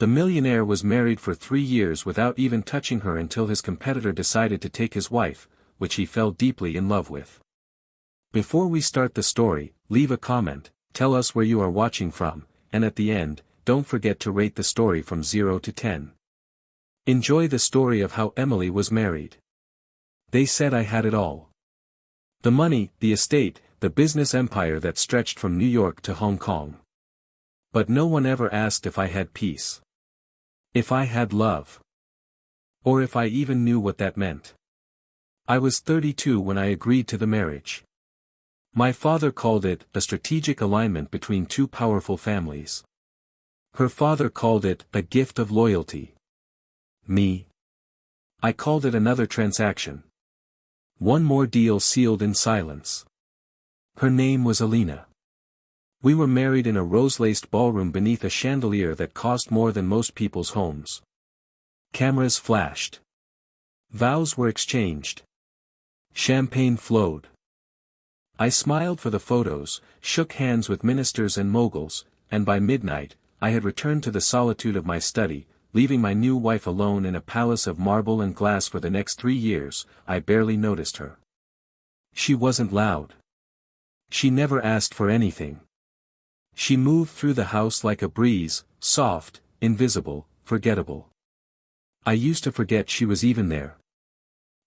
The millionaire was married for 3 years without even touching her until his competitor decided to take his wife, which he fell deeply in love with. Before we start the story, leave a comment, tell us where you are watching from, and at the end, don't forget to rate the story from 0 to 10. Enjoy the story of how Emily was married. They said I had it all. The money, the estate, the business empire that stretched from New York to Hong Kong. But no one ever asked if I had peace. If I had love. Or if I even knew what that meant. I was 32 when I agreed to the marriage. My father called it a strategic alignment between two powerful families. Her father called it a gift of loyalty. Me. I called it another transaction. One more deal sealed in silence. Her name was Alina. We were married in a rose-laced ballroom beneath a chandelier that cost more than most people's homes. Cameras flashed. Vows were exchanged. Champagne flowed. I smiled for the photos, shook hands with ministers and moguls, and by midnight, I had returned to the solitude of my study, leaving my new wife alone in a palace of marble and glass for the next 3 years. I barely noticed her. She wasn't loud. She never asked for anything. She moved through the house like a breeze, soft, invisible, forgettable. I used to forget she was even there.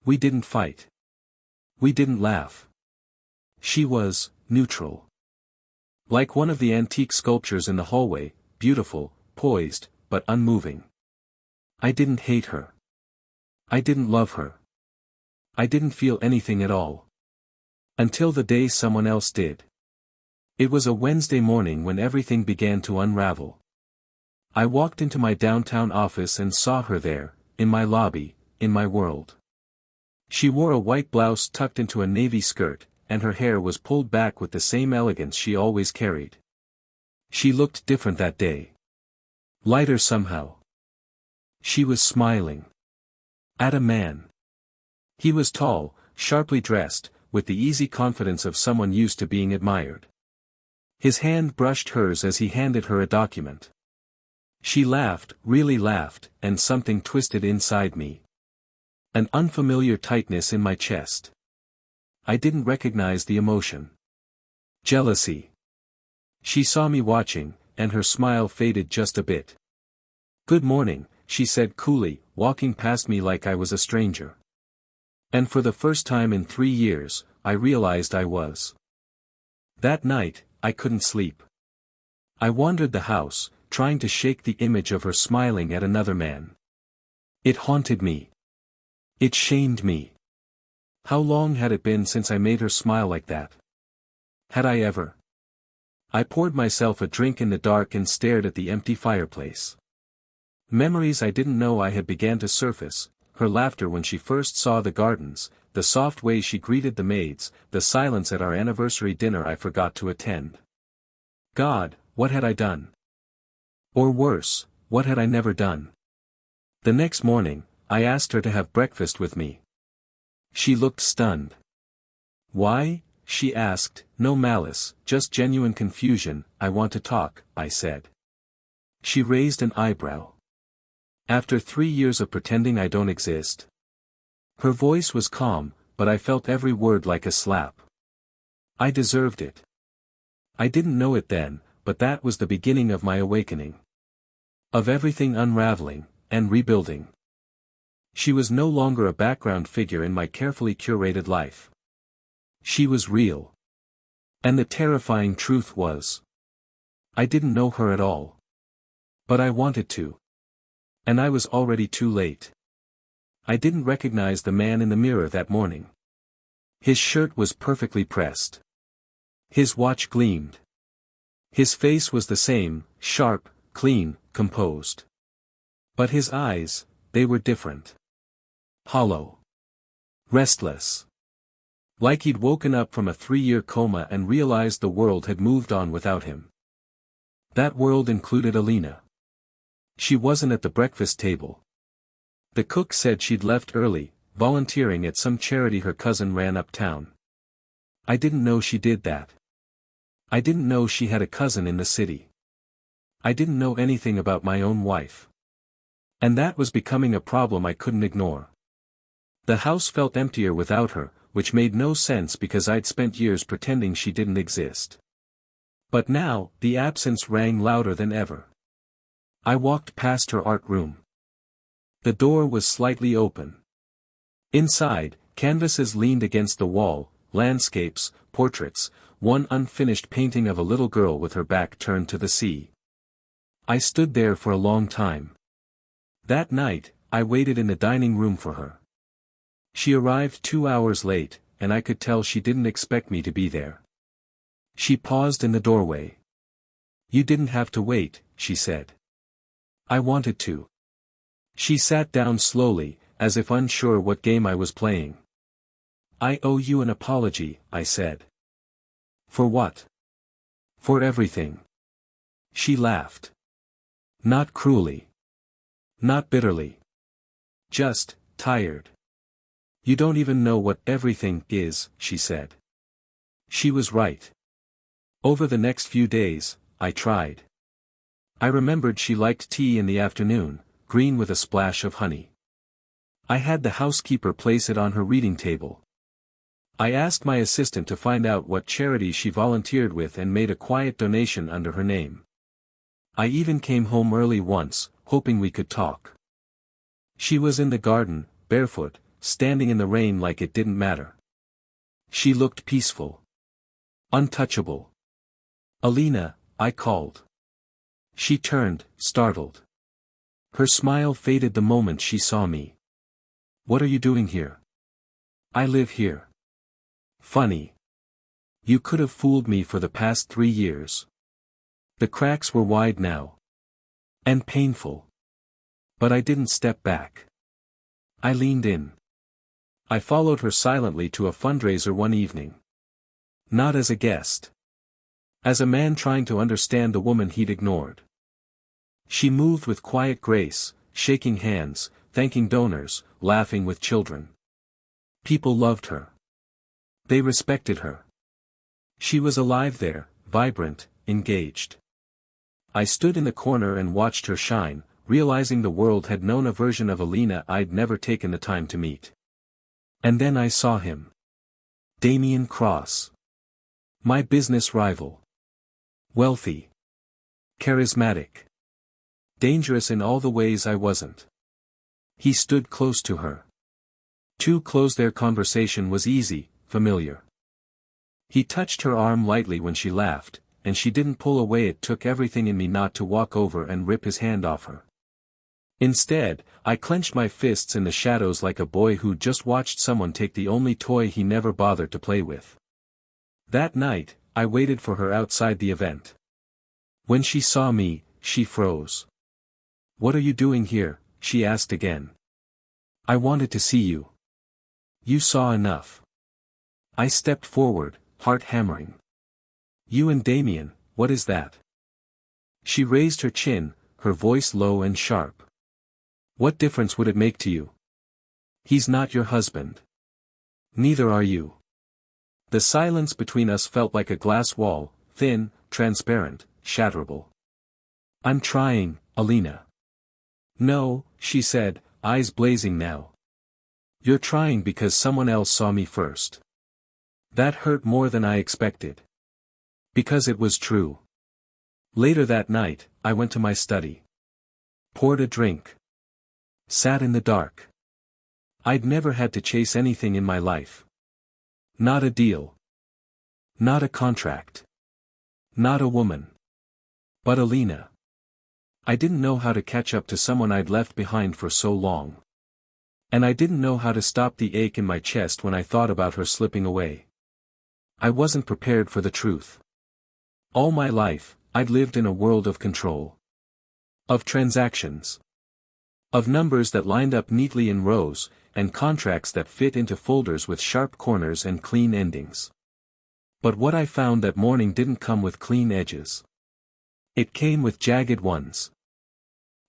We didn't fight. We didn't laugh. She was neutral. Like one of the antique sculptures in the hallway, beautiful, poised, but unmoving. I didn't hate her. I didn't love her. I didn't feel anything at all. Until the day someone else did. It was a Wednesday morning when everything began to unravel. I walked into my downtown office and saw her there, in my lobby, in my world. She wore a white blouse tucked into a navy skirt, and her hair was pulled back with the same elegance she always carried. She looked different that day. Lighter somehow. She was smiling. At a man. He was tall, sharply dressed, with the easy confidence of someone used to being admired. His hand brushed hers as he handed her a document. She laughed, really laughed, and something twisted inside me. An unfamiliar tightness in my chest. I didn't recognize the emotion. Jealousy. She saw me watching, and her smile faded just a bit. "Good morning," she said coolly, walking past me like I was a stranger. And for the first time in 3 years, I realized I was. That night, I couldn't sleep. I wandered the house, trying to shake the image of her smiling at another man. It haunted me. It shamed me. How long had it been since I made her smile like that? Had I ever? I poured myself a drink in the dark and stared at the empty fireplace. Memories I didn't know I had began to surface, her laughter when she first saw the gardens, the soft way she greeted the maids, the silence at our anniversary dinner I forgot to attend. God, what had I done? Or worse, what had I never done? The next morning, I asked her to have breakfast with me. She looked stunned. "Why?" she asked, no malice, just genuine confusion. "I want to talk," I said. She raised an eyebrow. "After 3 years of pretending I don't exist?" Her voice was calm, but I felt every word like a slap. I deserved it. I didn't know it then, but that was the beginning of my awakening. Of everything unraveling, and rebuilding. She was no longer a background figure in my carefully curated life. She was real. And the terrifying truth was, I didn't know her at all. But I wanted to. And I was already too late. I didn't recognize the man in the mirror that morning. His shirt was perfectly pressed. His watch gleamed. His face was the same, sharp, clean, composed. But his eyes, they were different. Hollow. Restless. Like he'd woken up from a 3-year coma and realized the world had moved on without him. That world included Alina. She wasn't at the breakfast table. The cook said she'd left early, volunteering at some charity her cousin ran uptown. I didn't know she did that. I didn't know she had a cousin in the city. I didn't know anything about my own wife. And that was becoming a problem I couldn't ignore. The house felt emptier without her, which made no sense because I'd spent years pretending she didn't exist. But now, the absence rang louder than ever. I walked past her art room. The door was slightly open. Inside, canvases leaned against the wall, landscapes, portraits, one unfinished painting of a little girl with her back turned to the sea. I stood there for a long time. That night, I waited in the dining room for her. She arrived 2 hours late, and I could tell she didn't expect me to be there. She paused in the doorway. "You didn't have to wait," she said. "I wanted to." She sat down slowly, as if unsure what game I was playing. "I owe you an apology," I said. "For what?" "For everything." She laughed. Not cruelly. Not bitterly. Just, tired. "You don't even know what everything is," she said. She was right. Over the next few days, I tried. I remembered she liked tea in the afternoon, green with a splash of honey. I had the housekeeper place it on her reading table. I asked my assistant to find out what charity she volunteered with and made a quiet donation under her name. I even came home early once, hoping we could talk. She was in the garden, barefoot, standing in the rain like it didn't matter. She looked peaceful. Untouchable. "Alina," I called. She turned, startled. Her smile faded the moment she saw me. "What are you doing here?" "I live here." "Funny. You could have fooled me for the past 3 years." The cracks were wide now. And painful. But I didn't step back. I leaned in. I followed her silently to a fundraiser one evening. Not as a guest. As a man trying to understand the woman he'd ignored. She moved with quiet grace, shaking hands, thanking donors, laughing with children. People loved her. They respected her. She was alive there, vibrant, engaged. I stood in the corner and watched her shine, realizing the world had known a version of Alina I'd never taken the time to meet. And then I saw him. Damien Cross. My business rival. Wealthy. Charismatic. Dangerous in all the ways I wasn't. He stood close to her. Too close. Their conversation was easy, familiar. He touched her arm lightly when she laughed, and she didn't pull away. It took everything in me not to walk over and rip his hand off her. Instead, I clenched my fists in the shadows like a boy who just watched someone take the only toy he never bothered to play with. That night, I waited for her outside the event. When she saw me, she froze. "What are you doing here?" she asked again. "I wanted to see you." "You saw enough." I stepped forward, heart hammering. "You and Damien, what is that?" She raised her chin, her voice low and sharp. "What difference would it make to you? He's not your husband. Neither are you." The silence between us felt like a glass wall, thin, transparent, shatterable. "I'm trying, Alina." "No," she said, eyes blazing now. "You're trying because someone else saw me first." That hurt more than I expected. Because it was true. Later that night, I went to my study. Poured a drink. Sat in the dark. I'd never had to chase anything in my life. Not a deal. Not a contract. Not a woman. But Alina. I didn't know how to catch up to someone I'd left behind for so long. And I didn't know how to stop the ache in my chest when I thought about her slipping away. I wasn't prepared for the truth. All my life, I'd lived in a world of control. Of transactions. Of numbers that lined up neatly in rows, and contracts that fit into folders with sharp corners and clean endings. But what I found that morning didn't come with clean edges. It came with jagged ones.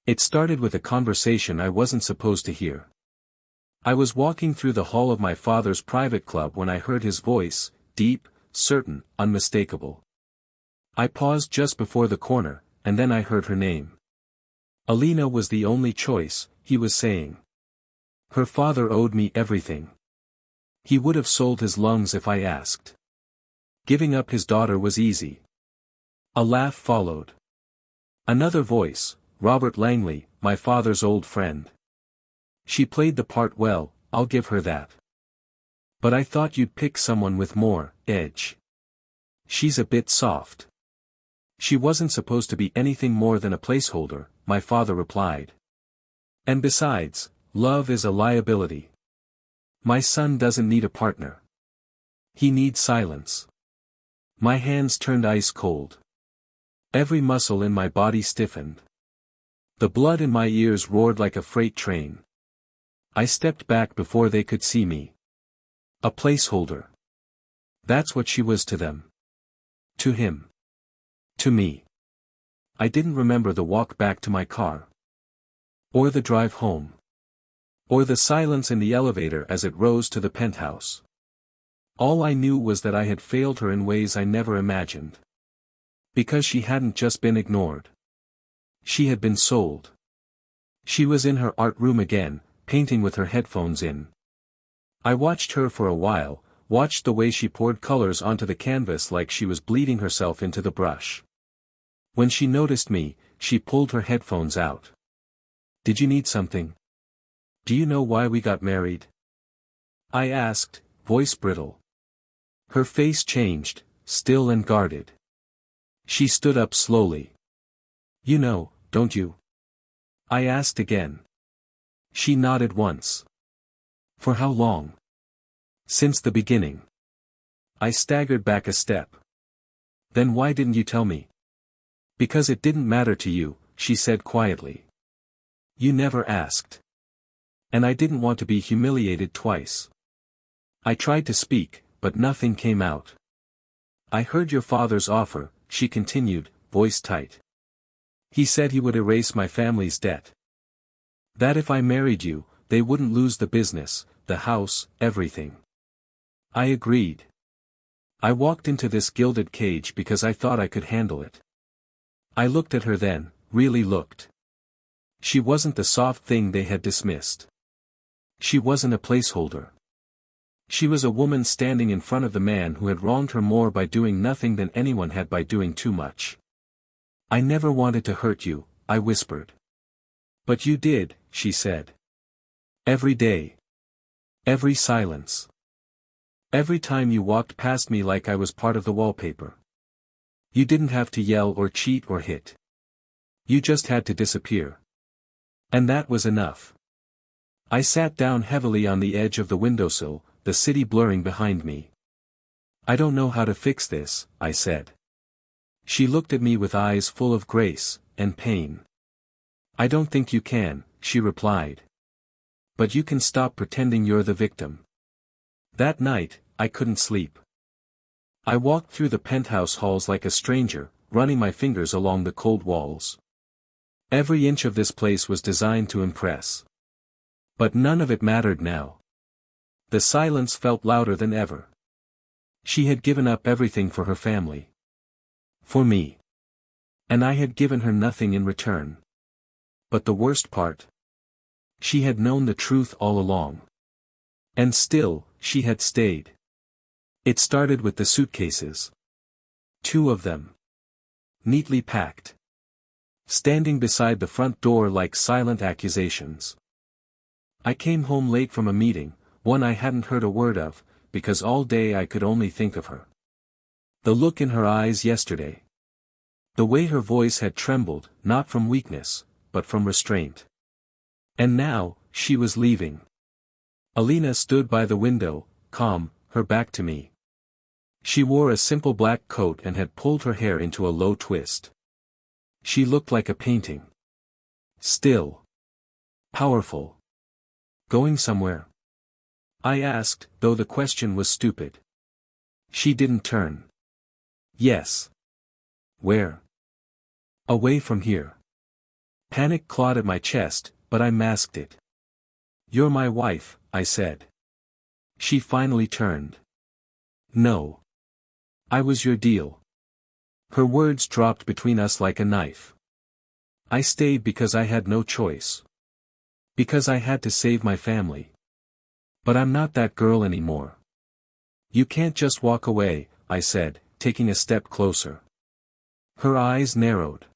It started with a conversation I wasn't supposed to hear. I was walking through the hall of my father's private club when I heard his voice, deep, certain, unmistakable. I paused just before the corner, and then I heard her name. Alina was the only choice, he was saying. Her father owed me everything. He would have sold his lungs if I asked. Giving up his daughter was easy. A laugh followed. Another voice, Robert Langley, my father's old friend. She played the part well, I'll give her that. But I thought you'd pick someone with more edge. She's a bit soft. She wasn't supposed to be anything more than a placeholder, my father replied. And besides, love is a liability. My son doesn't need a partner. He needs silence. My hands turned ice cold. Every muscle in my body stiffened. The blood in my ears roared like a freight train. I stepped back before they could see me. A placeholder. That's what she was to them. To him. To me. I didn't remember the walk back to my car. Or the drive home. Or the silence in the elevator as it rose to the penthouse. All I knew was that I had failed her in ways I never imagined. Because she hadn't just been ignored. She had been sold. She was in her art room again, painting with her headphones in. I watched her for a while, watched the way she poured colors onto the canvas like she was bleeding herself into the brush. When she noticed me, she pulled her headphones out. Did you need something? Do you know why we got married? I asked, voice brittle. Her face changed, still and guarded. She stood up slowly. You know, don't you? I asked again. She nodded once. For how long? Since the beginning. I staggered back a step. Then why didn't you tell me? Because it didn't matter to you, she said quietly. You never asked. And I didn't want to be humiliated twice. I tried to speak, but nothing came out. I heard your father's offer, she continued, voice tight. He said he would erase my family's debt. That if I married you, they wouldn't lose the business, the house, everything. I agreed. I walked into this gilded cage because I thought I could handle it. I looked at her then, really looked. She wasn't the soft thing they had dismissed. She wasn't a placeholder. She was a woman standing in front of the man who had wronged her more by doing nothing than anyone had by doing too much. I never wanted to hurt you, I whispered. But you did, she said. Every day. Every silence. Every time you walked past me like I was part of the wallpaper. You didn't have to yell or cheat or hit. You just had to disappear. And that was enough. I sat down heavily on the edge of the windowsill, the city blurring behind me. I don't know how to fix this, I said. She looked at me with eyes full of grace and pain. I don't think you can, she replied. But you can stop pretending you're the victim. That night, I couldn't sleep. I walked through the penthouse halls like a stranger, running my fingers along the cold walls. Every inch of this place was designed to impress. But none of it mattered now. The silence felt louder than ever. She had given up everything for her family. For me. And I had given her nothing in return. But the worst part? She had known the truth all along. And still, she had stayed. It started with the suitcases. 2 of them. Neatly packed. Standing beside the front door like silent accusations. I came home late from a meeting, one I hadn't heard a word of, because all day I could only think of her. The look in her eyes yesterday. The way her voice had trembled, not from weakness, but from restraint. And now, she was leaving. Alina stood by the window, calm, her back to me. She wore a simple black coat and had pulled her hair into a low twist. She looked like a painting. Still. Powerful. Going somewhere? I asked, though the question was stupid. She didn't turn. Yes. Where? Away from here. Panic clawed at my chest, but I masked it. You're my wife, I said. She finally turned. No. I was your deal. Her words dropped between us like a knife. I stayed because I had no choice. Because I had to save my family. But I'm not that girl anymore. You can't just walk away, I said, taking a step closer. Her eyes narrowed.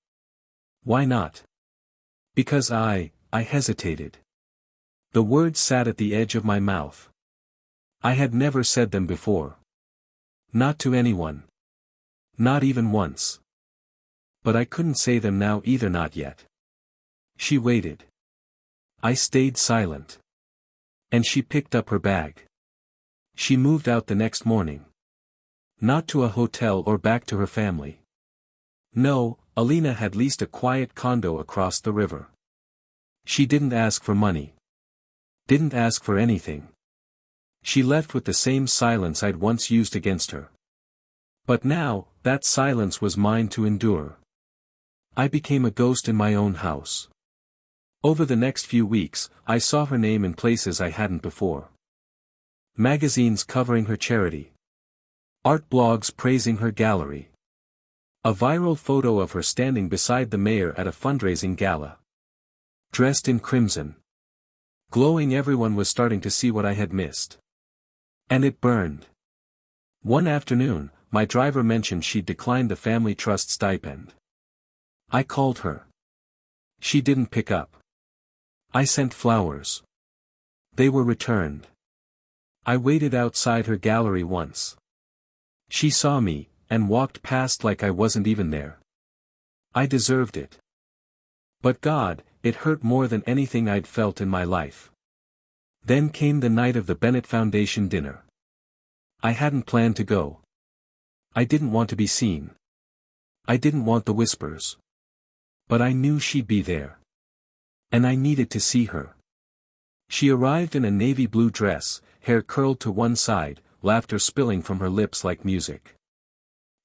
Why not? Because I hesitated. The words sat at the edge of my mouth. I had never said them before. Not to anyone. Not even once. But I couldn't say them now either, not yet. She waited. I stayed silent. And she picked up her bag. She moved out the next morning. Not to a hotel or back to her family. No, Alina had leased a quiet condo across the river. She didn't ask for money. Didn't ask for anything. She left with the same silence I'd once used against her. But now, that silence was mine to endure. I became a ghost in my own house. Over the next few weeks, I saw her name in places I hadn't before. Magazines covering her charity. Art blogs praising her gallery. A viral photo of her standing beside the mayor at a fundraising gala. Dressed in crimson. Glowing, everyone was starting to see what I had missed. And it burned. One afternoon, my driver mentioned she'd declined the family trust stipend. I called her. She didn't pick up. I sent flowers. They were returned. I waited outside her gallery once. She saw me, and walked past like I wasn't even there. I deserved it. But God, it hurt more than anything I'd felt in my life. Then came the night of the Bennett Foundation dinner. I hadn't planned to go. I didn't want to be seen. I didn't want the whispers. But I knew she'd be there. And I needed to see her. She arrived in a navy blue dress, hair curled to one side, laughter spilling from her lips like music.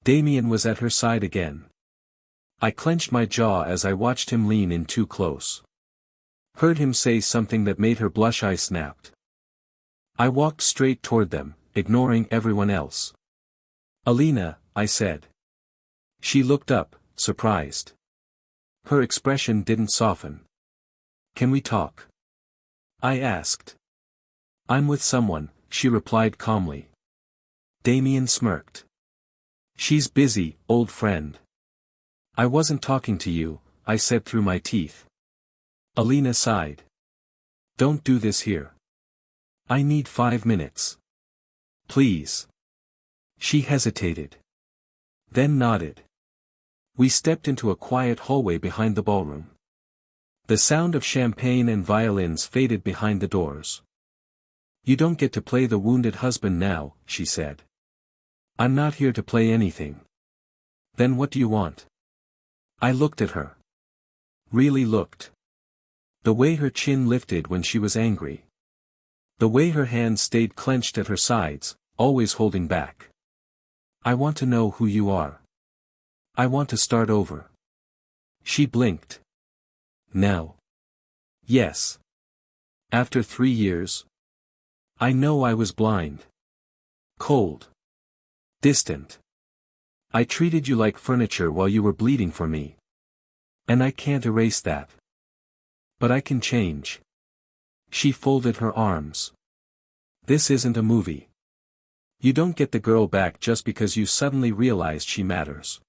Damien was at her side again. I clenched my jaw as I watched him lean in too close. Heard him say something that made her blush. I snapped. I walked straight toward them, ignoring everyone else. Alina, I said. She looked up, surprised. Her expression didn't soften. Can we talk? I asked. I'm with someone, she replied calmly. Damien smirked. She's busy, old friend. I wasn't talking to you, I said through my teeth. Alina sighed. Don't do this here. I need 5 minutes. Please. She hesitated. Then nodded. We stepped into a quiet hallway behind the ballroom. The sound of champagne and violins faded behind the doors. You don't get to play the wounded husband now, she said. I'm not here to play anything. Then what do you want? I looked at her. Really looked. The way her chin lifted when she was angry. The way her hands stayed clenched at her sides, always holding back. I want to know who you are. I want to start over. She blinked. Now. Yes. After 3 years. I know I was blind. Cold. Distant. I treated you like furniture while you were bleeding for me. And I can't erase that. But I can change. She folded her arms. This isn't a movie. You don't get the girl back just because you suddenly realized she matters.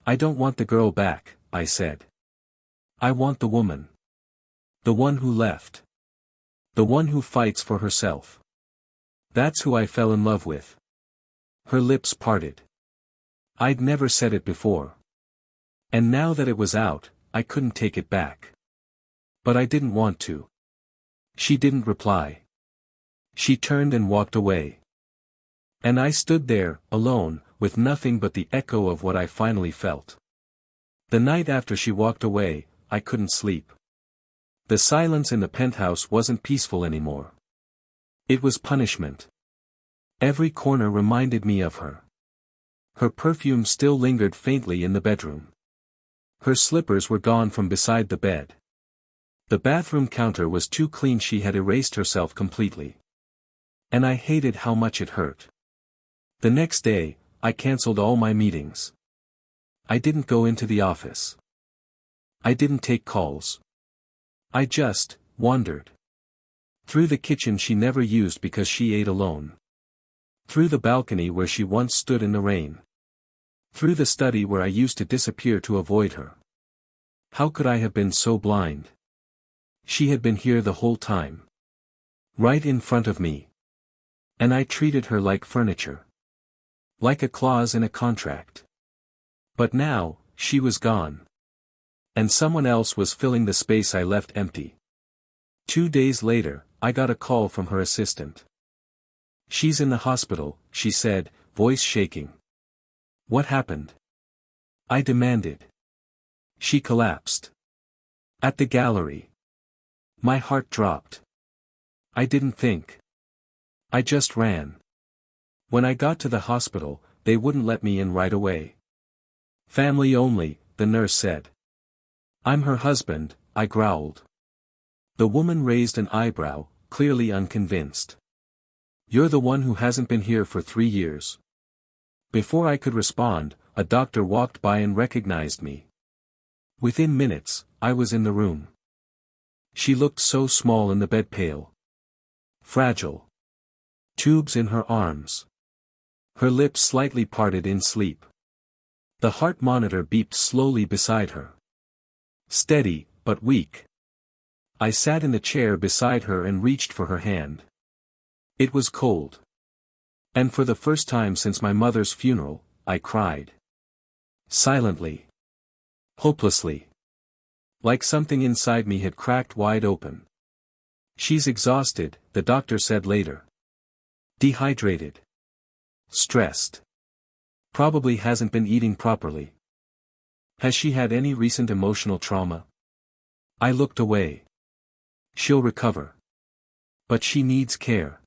I don't want the girl back, I said. I want the woman. The one who left. The one who fights for herself. That's who I fell in love with. Her lips parted. I'd never said it before. And now that it was out, I couldn't take it back. But I didn't want to. She didn't reply. She turned and walked away. And I stood there, alone, with nothing but the echo of what I finally felt. The night after she walked away, I couldn't sleep. The silence in the penthouse wasn't peaceful anymore. It was punishment. Every corner reminded me of her. Her perfume still lingered faintly in the bedroom. Her slippers were gone from beside the bed. The bathroom counter was too clean. She had erased herself completely. And I hated how much it hurt. The next day, I cancelled all my meetings. I didn't go into the office. I didn't take calls. I just wandered. Through the kitchen she never used because she ate alone. Through the balcony where she once stood in the rain. Through the study where I used to disappear to avoid her. How could I have been so blind? She had been here the whole time. Right in front of me. And I treated her like furniture. Like a clause in a contract. But now, she was gone. And someone else was filling the space I left empty. 2 days later, I got a call from her assistant. "She's in the hospital," she said, voice shaking. "What happened?" I demanded. "She collapsed. At the gallery." My heart dropped. I didn't think. I just ran. When I got to the hospital, they wouldn't let me in right away. "Family only," the nurse said. "I'm her husband," I growled. The woman raised an eyebrow, clearly unconvinced. "You're the one who hasn't been here for 3 years." Before I could respond, a doctor walked by and recognized me. Within minutes, I was in the room. She looked so small in the bed, pale. Fragile. Tubes in her arms. Her lips slightly parted in sleep. The heart monitor beeped slowly beside her. Steady, but weak. I sat in the chair beside her and reached for her hand. It was cold. And for the first time since my mother's funeral, I cried. Silently. Hopelessly. Like something inside me had cracked wide open. "She's exhausted," the doctor said later. "Dehydrated. Stressed. Probably hasn't been eating properly. Has she had any recent emotional trauma?" I looked away. "She'll recover. But she needs care.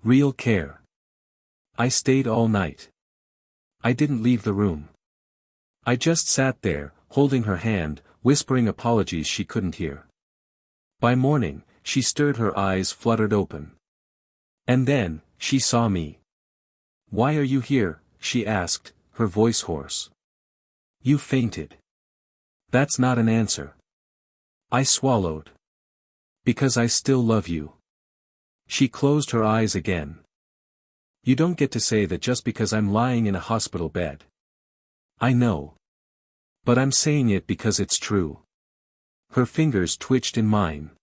Real care." I stayed all night. I didn't leave the room. I just sat there, holding her hand, whispering apologies she couldn't hear. By morning, she stirred, her eyes fluttered open. And then, she saw me. "Why are you here?" she asked, her voice hoarse. "You fainted." "That's not an answer." I swallowed. "Because I still love you." She closed her eyes again. "You don't get to say that just because I'm lying in a hospital bed." "I know. But I'm saying it because it's true." Her fingers twitched in mine.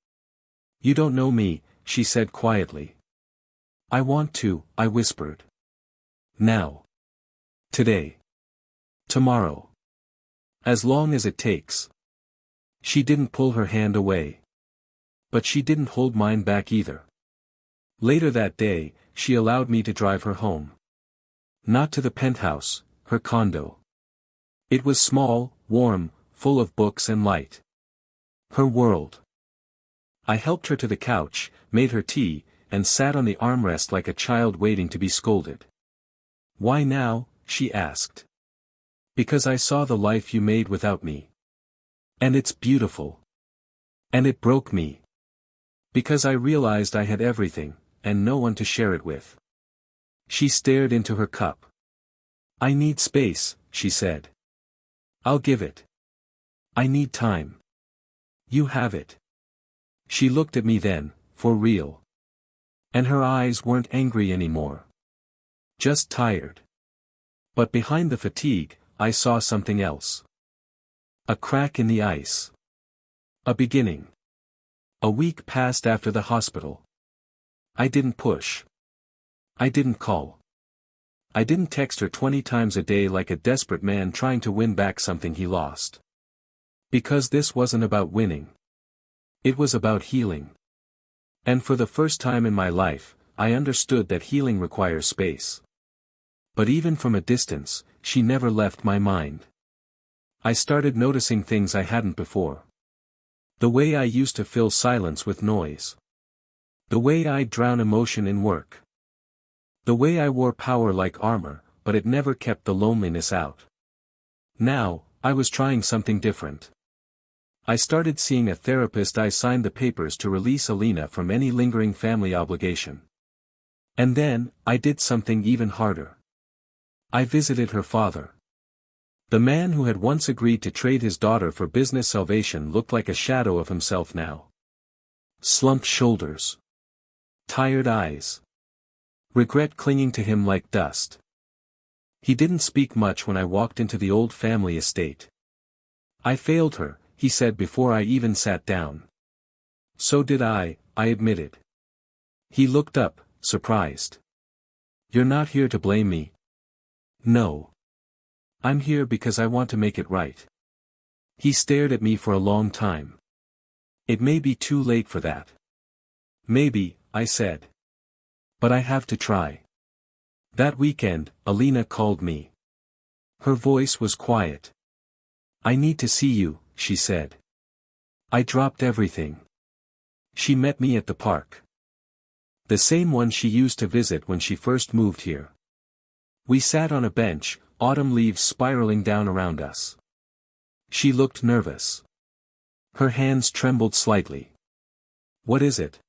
"You don't know me," she said quietly. "I want to," I whispered. "Now. Today. Tomorrow. As long as it takes." She didn't pull her hand away. But she didn't hold mine back either. Later that day, she allowed me to drive her home. Not to the penthouse, her condo. It was small, warm, full of books and light. Her world. I helped her to the couch, made her tea, and sat on the armrest like a child waiting to be scolded. "Why now?" she asked. "Because I saw the life you made without me. And it's beautiful. And it broke me. Because I realized I had everything, and no one to share it with." She stared into her cup. "I need space," she said. "I'll give it. I need time. You have it." She looked at me then, for real. And her eyes weren't angry anymore. Just tired. But behind the fatigue, I saw something else. A crack in the ice. A beginning. A week passed after the hospital. I didn't push. I didn't call. I didn't text her 20 times a day like a desperate man trying to win back something he lost. Because this wasn't about winning. It was about healing. And for the first time in my life, I understood that healing requires space. But even from a distance, she never left my mind. I started noticing things I hadn't before. The way I used to fill silence with noise. The way I'd drown emotion in work. The way I wore power like armor, but it never kept the loneliness out. Now, I was trying something different. I started seeing a therapist. I signed the papers to release Alina from any lingering family obligation. And then, I did something even harder. I visited her father. The man who had once agreed to trade his daughter for business salvation looked like a shadow of himself now. Slumped shoulders. Tired eyes. Regret clinging to him like dust. He didn't speak much when I walked into the old family estate. I failed her, he said before I even sat down. So did I admitted. He looked up, surprised. You're not here to blame me. No. I'm here because I want to make it right. He stared at me for a long time. It may be too late for that. Maybe, I said. But I have to try. That weekend, Alina called me. Her voice was quiet. I need to see you, she said. I dropped everything. She met me at the park. The same one she used to visit when she first moved here. We sat on a bench, autumn leaves spiraling down around us. She looked nervous. Her hands trembled slightly. What is it?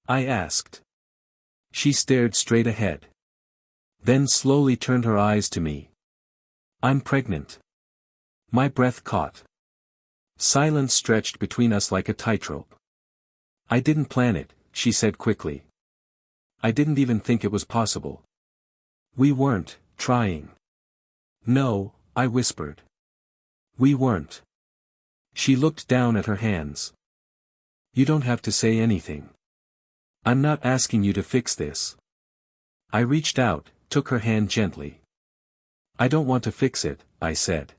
I asked. She stared straight ahead. Then slowly turned her eyes to me. I'm pregnant. My breath caught. Silence stretched between us like a tightrope. I didn't plan it, she said quickly. I didn't even think it was possible. We weren't trying. No, I whispered. We weren't. She looked down at her hands. You don't have to say anything. I'm not asking you to fix this. I reached out, took her hand gently. I don't want to fix it, I said.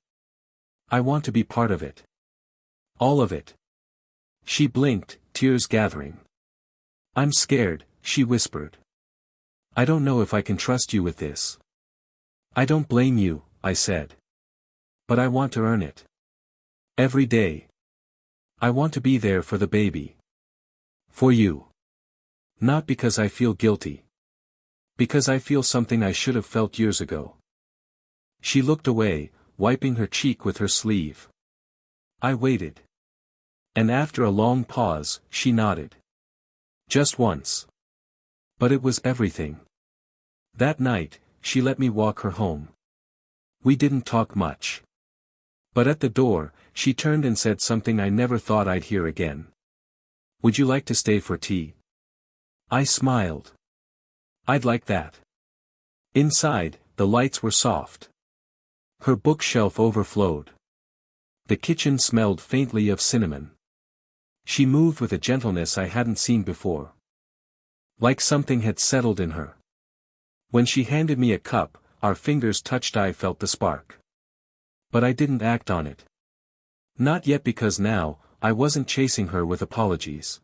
I want to be part of it. All of it. She blinked, tears gathering. I'm scared, she whispered. I don't know if I can trust you with this. I don't blame you, I said. But I want to earn it. Every day. I want to be there for the baby. For you. Not because I feel guilty. Because I feel something I should have felt years ago. She looked away, wiping her cheek with her sleeve. I waited. And after a long pause, she nodded. Just once. But it was everything. That night, she let me walk her home. We didn't talk much. But at the door, she turned and said something I never thought I'd hear again. Would you like to stay for tea? I smiled. I'd like that. Inside, the lights were soft. Her bookshelf overflowed. The kitchen smelled faintly of cinnamon. She moved with a gentleness I hadn't seen before. Like something had settled in her. When she handed me a cup, our fingers touched. I felt the spark. But I didn't act on it. Not yet, because now, I wasn't chasing her with apologies.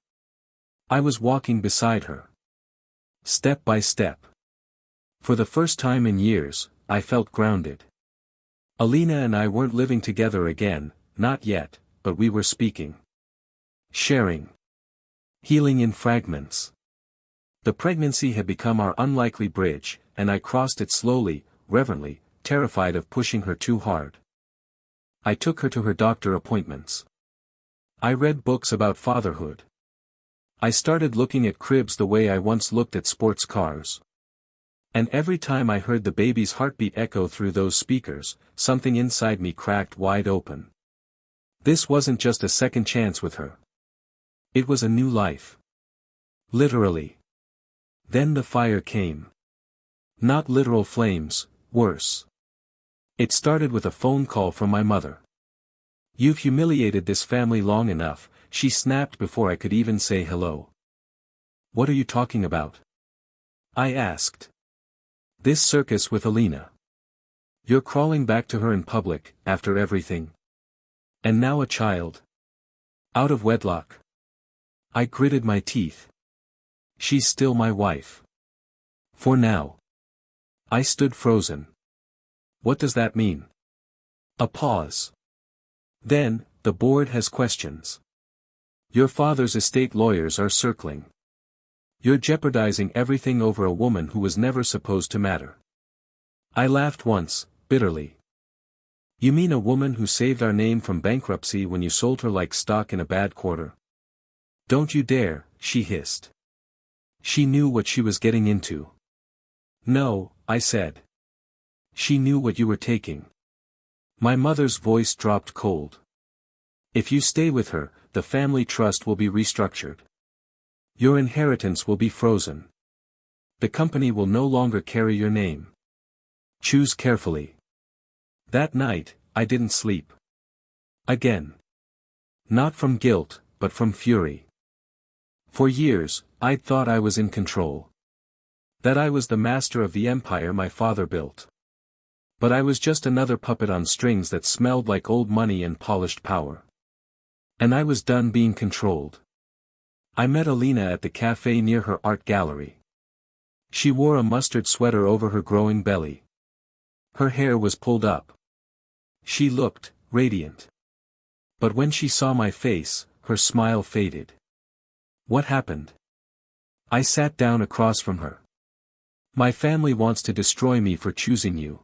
I was walking beside her. Step by step. For the first time in years, I felt grounded. Alina and I weren't living together again, not yet, but we were speaking. Sharing. Healing in fragments. The pregnancy had become our unlikely bridge, and I crossed it slowly, reverently, terrified of pushing her too hard. I took her to her doctor appointments. I read books about fatherhood. I started looking at cribs the way I once looked at sports cars. And every time I heard the baby's heartbeat echo through those speakers, something inside me cracked wide open. This wasn't just a second chance with her. It was a new life. Literally. Then the fire came. Not literal flames, worse. It started with a phone call from my mother. You've humiliated this family long enough, she snapped before I could even say hello. What are you talking about? I asked. This circus with Alina. You're crawling back to her in public, after everything. And now a child. Out of wedlock. I gritted my teeth. She's still my wife. For now. I stood frozen. What does that mean? A pause. Then, the board has questions. Your father's estate lawyers are circling. You're jeopardizing everything over a woman who was never supposed to matter. I laughed once, bitterly. You mean a woman who saved our name from bankruptcy when you sold her like stock in a bad quarter? Don't you dare, she hissed. She knew what she was getting into. No, I said. She knew what you were taking. My mother's voice dropped cold. If you stay with her, the family trust will be restructured. Your inheritance will be frozen. The company will no longer carry your name. Choose carefully. That night, I didn't sleep. Again. Not from guilt, but from fury. For years, I'd thought I was in control. That I was the master of the empire my father built. But I was just another puppet on strings that smelled like old money and polished power. And I was done being controlled. I met Alina at the cafe near her art gallery. She wore a mustard sweater over her growing belly. Her hair was pulled up. She looked radiant. But when she saw my face, her smile faded. What happened? I sat down across from her. My family wants to destroy me for choosing you.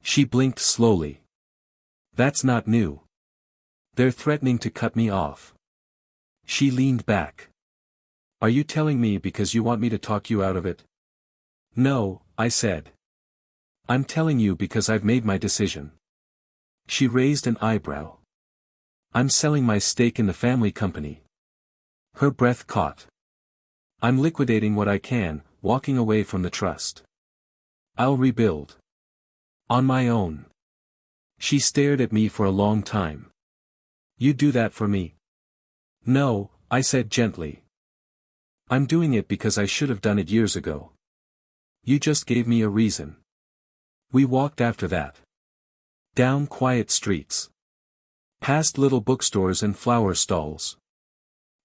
She blinked slowly. That's not new. They're threatening to cut me off. She leaned back. Are you telling me because you want me to talk you out of it? No, I said. I'm telling you because I've made my decision. She raised an eyebrow. I'm selling my stake in the family company. Her breath caught. I'm liquidating what I can, walking away from the trust. I'll rebuild. On my own. She stared at me for a long time. You do that for me? No, I said gently. I'm doing it because I should have done it years ago. You just gave me a reason. We walked after that. Down quiet streets. Past little bookstores and flower stalls.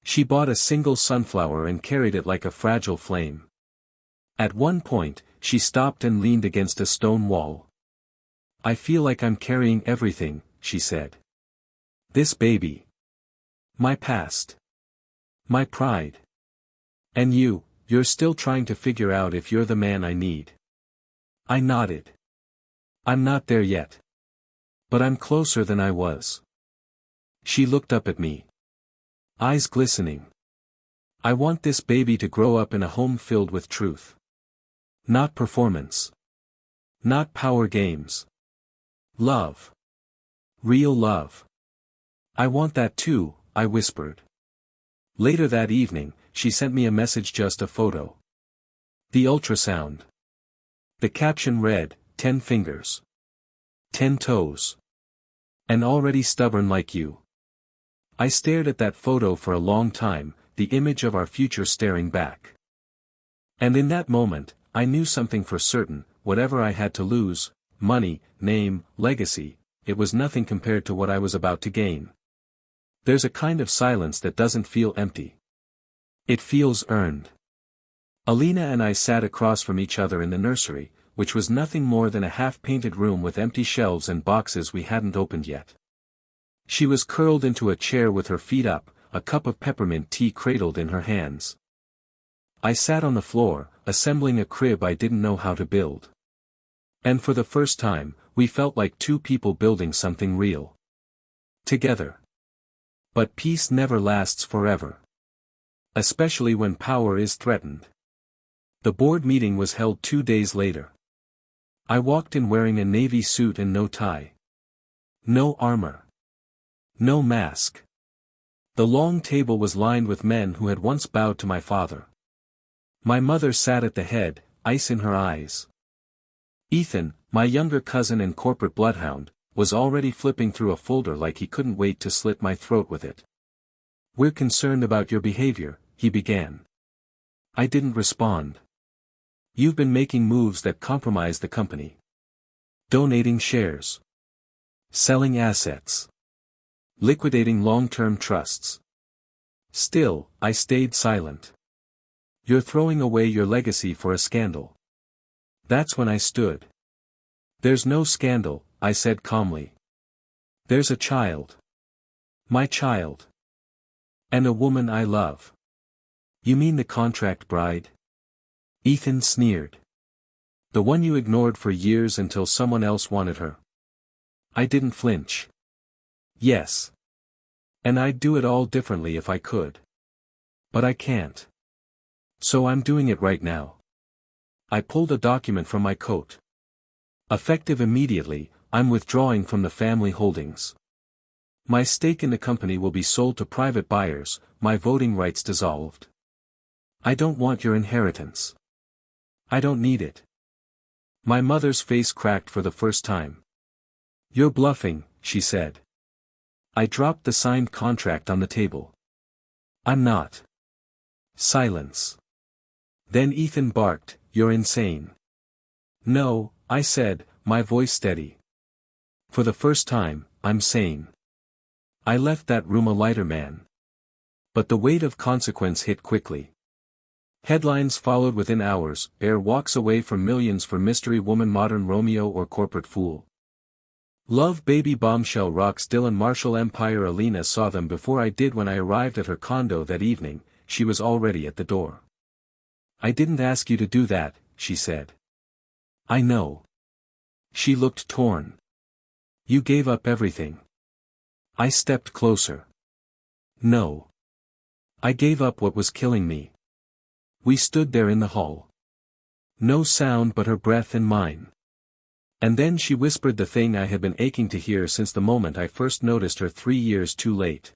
She bought a single sunflower and carried it like a fragile flame. At one point, she stopped and leaned against a stone wall. I feel like I'm carrying everything, she said. This baby. My past. My pride. And you're still trying to figure out if you're the man I need. I nodded. I'm not there yet. But I'm closer than I was. She looked up at me. Eyes glistening. I want this baby to grow up in a home filled with truth. Not performance. Not power games. Love. Real love. I want that too, I whispered. Later that evening, she sent me a message, just a photo. The ultrasound. The caption read, 10 fingers. 10 toes. And already stubborn like you. I stared at that photo for a long time, the image of our future staring back. And in that moment, I knew something for certain, whatever I had to lose, money, name, legacy, it was nothing compared to what I was about to gain. There's a kind of silence that doesn't feel empty. It feels earned. Alina and I sat across from each other in the nursery, which was nothing more than a half-painted room with empty shelves and boxes we hadn't opened yet. She was curled into a chair with her feet up, a cup of peppermint tea cradled in her hands. I sat on the floor, assembling a crib I didn't know how to build. And for the first time, we felt like two people building something real. Together. But peace never lasts forever. Especially when power is threatened. The board meeting was held 2 days later. I walked in wearing a navy suit and no tie. No armor. No mask. The long table was lined with men who had once bowed to my father. My mother sat at the head, ice in her eyes. Ethan, my younger cousin and corporate bloodhound, was already flipping through a folder like he couldn't wait to slit my throat with it. We're concerned about your behavior, he began. I didn't respond. You've been making moves that compromise the company. Donating shares. Selling assets. Liquidating long-term trusts. Still, I stayed silent. You're throwing away your legacy for a scandal. That's when I stood. There's no scandal, I said calmly. There's a child. My child. And a woman I love. You mean the contract bride? Ethan sneered. The one you ignored for years until someone else wanted her. I didn't flinch. Yes. And I'd do it all differently if I could. But I can't. So I'm doing it right now. I pulled a document from my coat. Effective immediately, I'm withdrawing from the family holdings. My stake in the company will be sold to private buyers, my voting rights dissolved. I don't want your inheritance. I don't need it. My mother's face cracked for the first time. You're bluffing, she said. I dropped the signed contract on the table. I'm not. Silence. Then Ethan barked, you're insane. No, I said, my voice steady. For the first time, I'm sane. I left that room a lighter man. But the weight of consequence hit quickly. Headlines followed within hours, Heir walks away from millions for mystery woman, modern Romeo or corporate fool. Love baby bombshell rocks Dylan, Marshall empire. Alina saw them before I did. When I arrived at her condo that evening, she was already at the door. I didn't ask you to do that, she said. I know. She looked torn. You gave up everything. I stepped closer. No. I gave up what was killing me. We stood there in the hall. No sound but her breath and mine. And then she whispered the thing I had been aching to hear since the moment I first noticed her 3 years too late.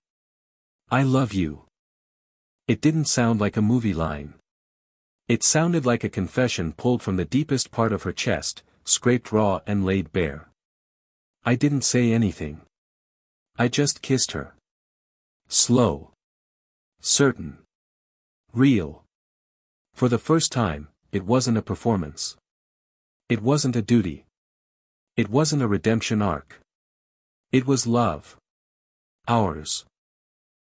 I love you. It didn't sound like a movie line. It sounded like a confession pulled from the deepest part of her chest, scraped raw and laid bare. I didn't say anything. I just kissed her. Slow. Certain. Real. For the first time, it wasn't a performance. It wasn't a duty. It wasn't a redemption arc. It was love. Ours.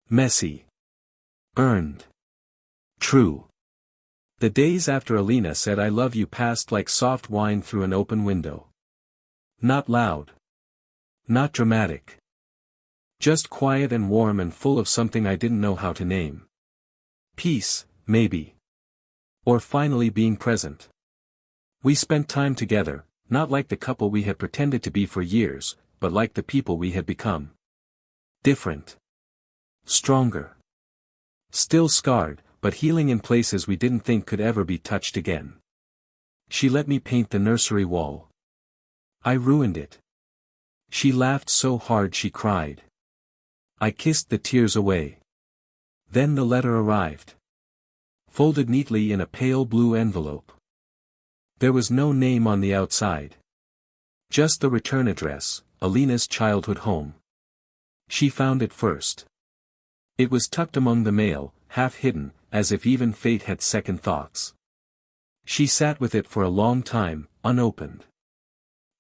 Messy. Earned. True. The days after Alina said I love you passed like soft wine through an open window. Not loud. Not dramatic. Just quiet and warm and full of something I didn't know how to name. Peace, maybe. Or finally being present. We spent time together, not like the couple we had pretended to be for years, but like the people we had become. Different. Stronger. Still scarred, but healing in places we didn't think could ever be touched again. She let me paint the nursery wall. I ruined it. She laughed so hard she cried. I kissed the tears away. Then the letter arrived. Folded neatly in a pale blue envelope. There was no name on the outside. Just the return address, Alina's childhood home. She found it first. It was tucked among the mail, half hidden, as if even fate had second thoughts. She sat with it for a long time, unopened.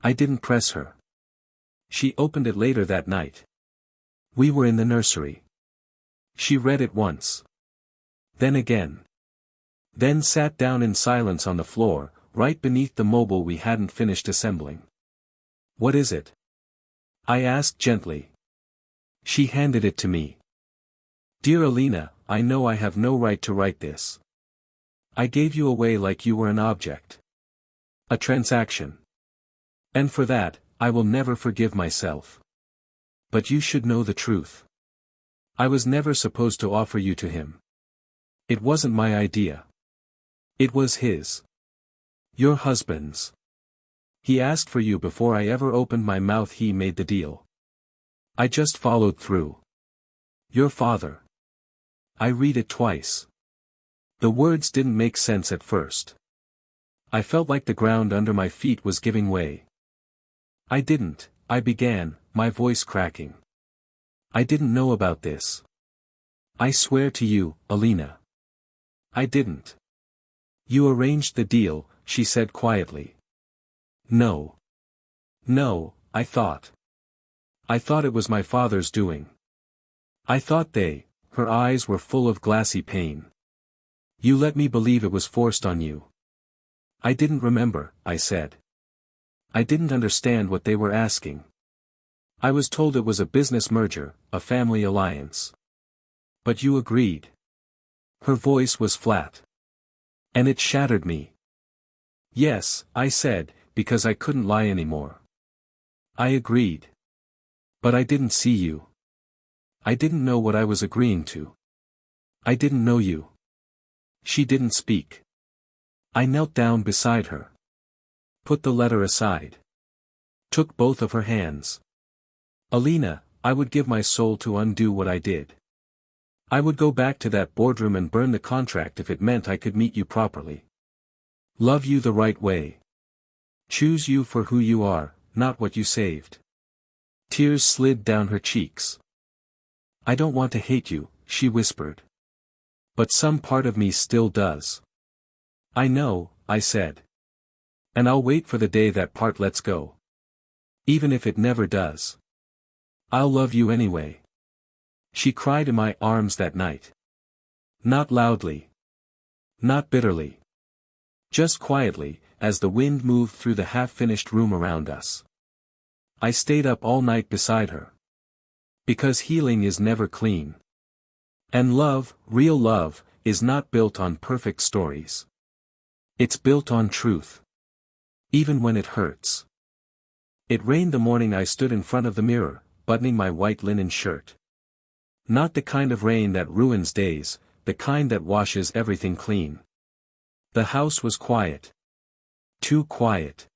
I didn't press her. She opened it later that night. We were in the nursery. She read it once. Then again. Then sat down in silence on the floor, right beneath the mobile we hadn't finished assembling. What is it? I asked gently. She handed it to me. Dear Alina, I know I have no right to write this. I gave you away like you were an object. A transaction. And for that, I will never forgive myself. But you should know the truth. I was never supposed to offer you to him. It wasn't my idea. It was his. Your husband's. He asked for you before I ever opened my mouth. He made the deal. I just followed through. Your father. I read it twice. The words didn't make sense at first. I felt like the ground under my feet was giving way. I began, my voice cracking. I didn't know about this. I swear to you, Alina. I didn't. You arranged the deal, she said quietly. No. No, I thought. I thought it was my father's doing. I thought her eyes were full of glassy pain. You let me believe it was forced on you. I didn't remember, I said. I didn't understand what they were asking. I was told it was a business merger, a family alliance. But you agreed. Her voice was flat. And it shattered me. Yes, I said, because I couldn't lie anymore. I agreed. But I didn't see you. I didn't know what I was agreeing to. I didn't know you. She didn't speak. I knelt down beside her. Put the letter aside. Took both of her hands. Alina, I would give my soul to undo what I did. I would go back to that boardroom and burn the contract if it meant I could meet you properly. Love you the right way. Choose you for who you are, not what you saved. Tears slid down her cheeks. I don't want to hate you, she whispered. But some part of me still does. I know, I said. And I'll wait for the day that part lets go. Even if it never does. I'll love you anyway. She cried in my arms that night. Not loudly. Not bitterly. Just quietly, as the wind moved through the half-finished room around us. I stayed up all night beside her. Because healing is never clean. And love, real love, is not built on perfect stories. It's built on truth. Even when it hurts. It rained the morning I stood in front of the mirror, buttoning my white linen shirt. Not the kind of rain that ruins days, the kind that washes everything clean. The house was quiet. Too quiet.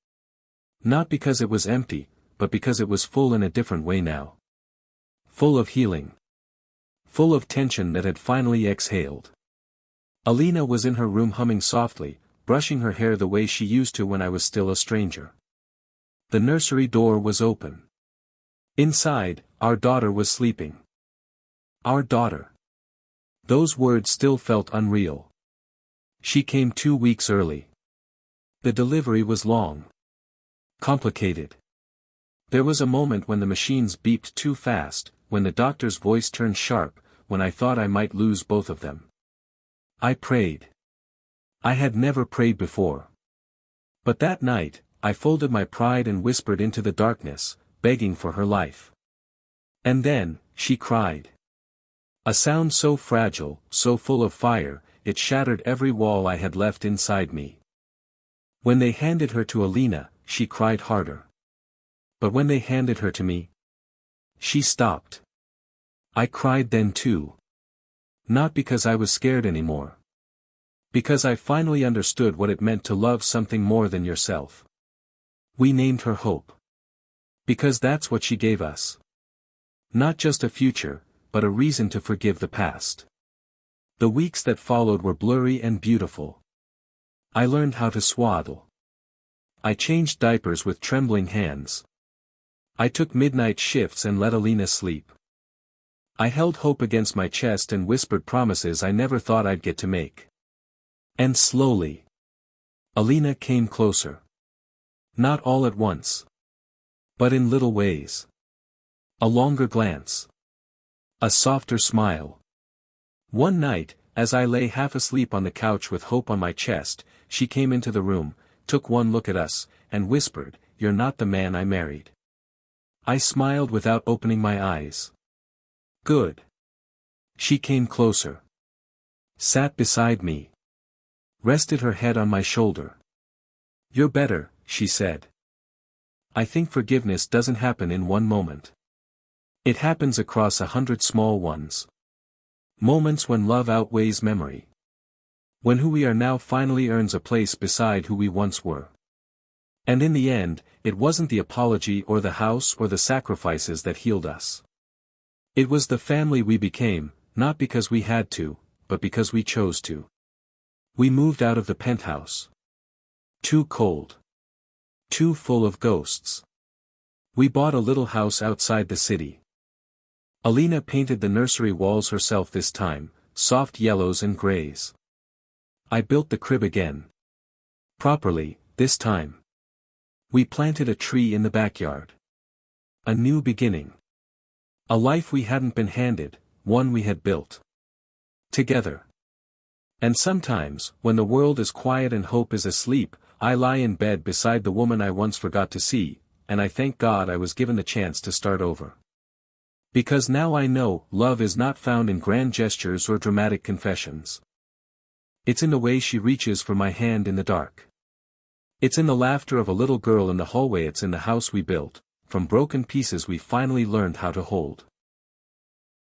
Not because it was empty, but because it was full in a different way now. Full of healing. Full of tension that had finally exhaled. Alina was in her room humming softly, brushing her hair the way she used to when I was still a stranger. The nursery door was open. Inside, our daughter was sleeping. Our daughter. Those words still felt unreal. She came 2 weeks early. The delivery was long. Complicated. There was a moment when the machines beeped too fast, when the doctor's voice turned sharp, when I thought I might lose both of them. I prayed. I had never prayed before. But that night, I folded my pride and whispered into the darkness, begging for her life. And then, she cried. A sound so fragile, so full of fire, it shattered every wall I had left inside me. When they handed her to Alina, she cried harder. But when they handed her to me, she stopped. I cried then too. Not because I was scared anymore. Because I finally understood what it meant to love something more than yourself. We named her Hope. Because that's what she gave us. Not just a future, but a reason to forgive the past. The weeks that followed were blurry and beautiful. I learned how to swaddle. I changed diapers with trembling hands. I took midnight shifts and let Alina sleep. I held Hope against my chest and whispered promises I never thought I'd get to make. And slowly, Alina came closer. Not all at once. But in little ways. A longer glance. A softer smile. One night, as I lay half asleep on the couch with Hope on my chest, she came into the room, took one look at us, and whispered, "You're not the man I married." I smiled without opening my eyes. Good. She came closer. Sat beside me. Rested her head on my shoulder. "You're better," she said. I think forgiveness doesn't happen in one moment. It happens across 100 small ones. Moments when love outweighs memory. When who we are now finally earns a place beside who we once were. And in the end, it wasn't the apology or the house or the sacrifices that healed us. It was the family we became, not because we had to, but because we chose to. We moved out of the penthouse. Too cold. Too full of ghosts. We bought a little house outside the city. Alina painted the nursery walls herself this time, soft yellows and grays. I built the crib again. Properly, this time. We planted a tree in the backyard. A new beginning. A life we hadn't been handed, one we had built. Together. And sometimes, when the world is quiet and hope is asleep, I lie in bed beside the woman I once forgot to see, and I thank God I was given the chance to start over. Because now I know, love is not found in grand gestures or dramatic confessions. It's in the way she reaches for my hand in the dark. It's in the laughter of a little girl in the hallway. It's in the house we built, from broken pieces we finally learned how to hold.